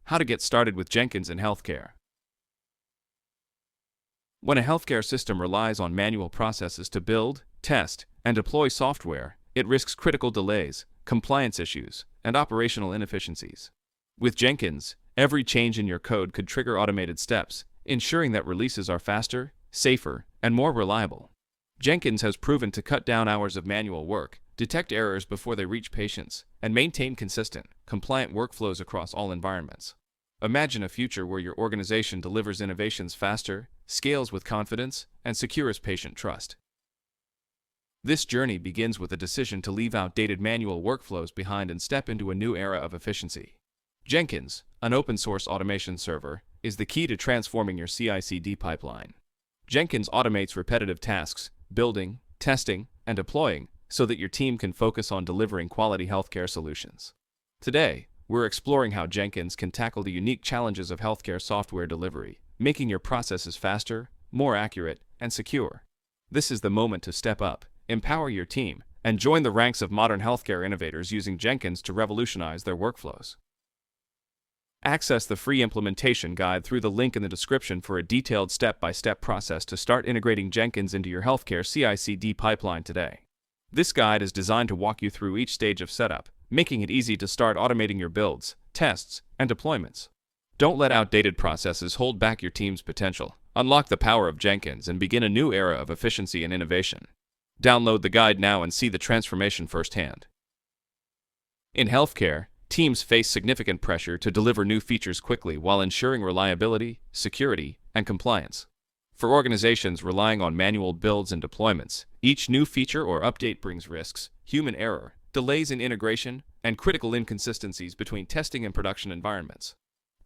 How to get started with Jenkins in healthcare. When a healthcare system relies on manual processes to build, test, and deploy software, it risks critical delays, compliance issues, and operational inefficiencies. With Jenkins, every change in your code could trigger automated steps, ensuring that releases are faster, safer, and more reliable. Jenkins has proven to cut down hours of manual work, detect errors before they reach patients, and maintain consistent, compliant workflows across all environments. Imagine a future where your organization delivers innovations faster, scales with confidence, and secures patient trust. This journey begins with a decision to leave outdated manual workflows behind and step into a new era of efficiency. Jenkins, an open-source automation server, is the key to transforming your CI/CD pipeline. Jenkins automates repetitive tasks, building, testing, and deploying, so that your team can focus on delivering quality healthcare solutions. Today, we're exploring how Jenkins can tackle the unique challenges of healthcare software delivery, making your processes faster, more accurate, and secure. This is the moment to step up, empower your team, and join the ranks of modern healthcare innovators using Jenkins to revolutionize their workflows. Access the free implementation guide through the link in the description for a detailed step-by-step process to start integrating Jenkins into your healthcare CI/CD pipeline today. This guide is designed to walk you through each stage of setup, making it easy to start automating your builds, tests, and deployments. Don't let outdated processes hold back your team's potential. Unlock the power of Jenkins and begin a new era of efficiency and innovation. Download the guide now and see the transformation firsthand. In healthcare, teams face significant pressure to deliver new features quickly while ensuring reliability, security, and compliance. For organizations relying on manual builds and deployments, each new feature or update brings risks, human error, delays in integration, and critical inconsistencies between testing and production environments.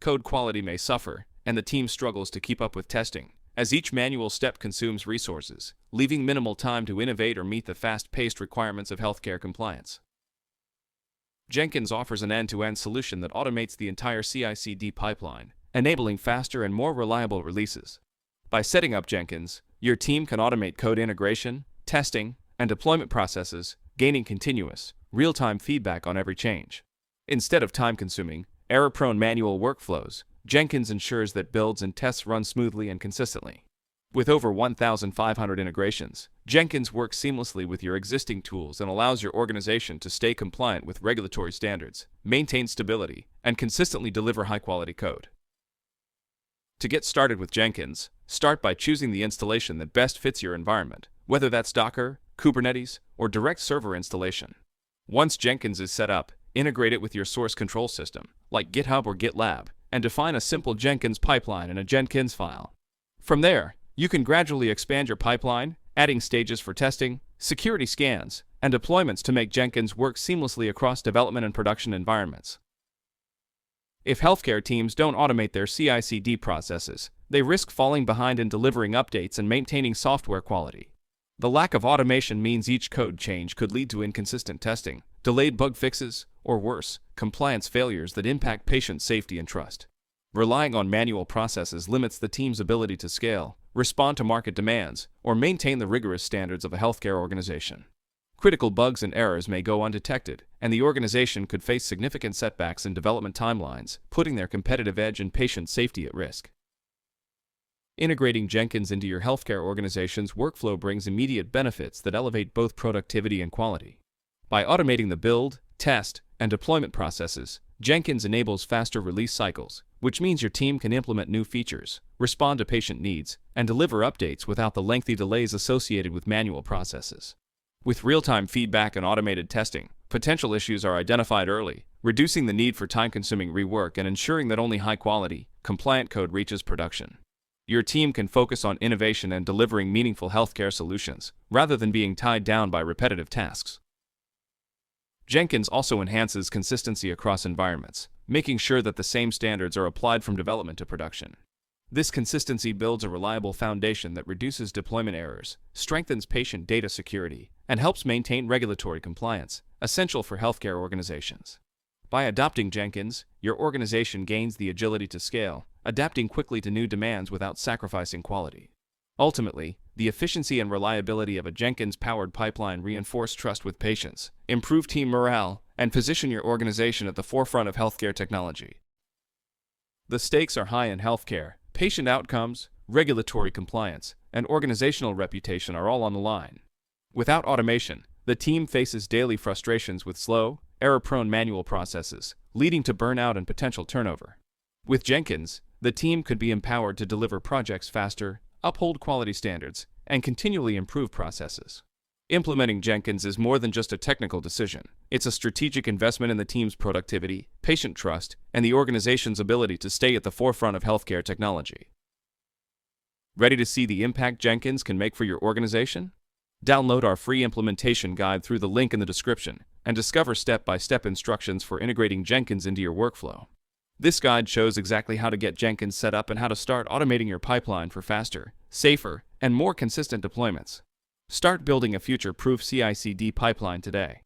Code quality may suffer, and the team struggles to keep up with testing, as each manual step consumes resources, leaving minimal time to innovate or meet the fast-paced requirements of healthcare compliance. Jenkins offers an end-to-end solution that automates the entire CI/CD pipeline, enabling faster and more reliable releases. By setting up Jenkins, your team can automate code integration, testing, and deployment processes, gaining continuous, real-time feedback on every change. Instead of time-consuming, error-prone manual workflows, Jenkins ensures that builds and tests run smoothly and consistently. With over 1,500 integrations, Jenkins works seamlessly with your existing tools and allows your organization to stay compliant with regulatory standards, maintain stability, and consistently deliver high-quality code. To get started with Jenkins, start by choosing the installation that best fits your environment, whether that's Docker, Kubernetes, or direct server installation. Once Jenkins is set up, integrate it with your source control system, like GitHub or GitLab, and define a simple Jenkins pipeline in a Jenkins file. From there, you can gradually expand your pipeline, adding stages for testing, security scans, and deployments to make Jenkins work seamlessly across development and production environments. If healthcare teams don't automate their CI/CD processes, they risk falling behind in delivering updates and maintaining software quality. The lack of automation means each code change could lead to inconsistent testing, delayed bug fixes, or worse, compliance failures that impact patient safety and trust. Relying on manual processes limits the team's ability to scale, respond to market demands, or maintain the rigorous standards of a healthcare organization. Critical bugs and errors may go undetected, and the organization could face significant setbacks in development timelines, putting their competitive edge and patient safety at risk. Integrating Jenkins into your healthcare organization's workflow brings immediate benefits that elevate both productivity and quality. By automating the build, test, and deployment processes, Jenkins enables faster release cycles, which means your team can implement new features, respond to patient needs, and deliver updates without the lengthy delays associated with manual processes. With real-time feedback and automated testing, potential issues are identified early, reducing the need for time-consuming rework and ensuring that only high-quality, compliant code reaches production. Your team can focus on innovation and delivering meaningful healthcare solutions, rather than being tied down by repetitive tasks. Jenkins also enhances consistency across environments, making sure that the same standards are applied from development to production. This consistency builds a reliable foundation that reduces deployment errors, strengthens patient data security, and helps maintain regulatory compliance, essential for healthcare organizations. By adopting Jenkins, your organization gains the agility to scale, adapting quickly to new demands without sacrificing quality. Ultimately, the efficiency and reliability of a Jenkins-powered pipeline reinforce trust with patients, improve team morale, and position your organization at the forefront of healthcare technology. The stakes are high in healthcare. Patient outcomes, regulatory compliance, and organizational reputation are all on the line. Without automation, the team faces daily frustrations with slow, error-prone manual processes, leading to burnout and potential turnover. With Jenkins, the team could be empowered to deliver projects faster, uphold quality standards, and continually improve processes. Implementing Jenkins is more than just a technical decision. It's a strategic investment in the team's productivity, patient trust, and the organization's ability to stay at the forefront of healthcare technology. Ready to see the impact Jenkins can make for your organization? Download our free implementation guide through the link in the description and discover step-by-step instructions for integrating Jenkins into your workflow. This guide shows exactly how to get Jenkins set up and how to start automating your pipeline for faster, safer, and more consistent deployments. Start building a future-proof CI/CD pipeline today.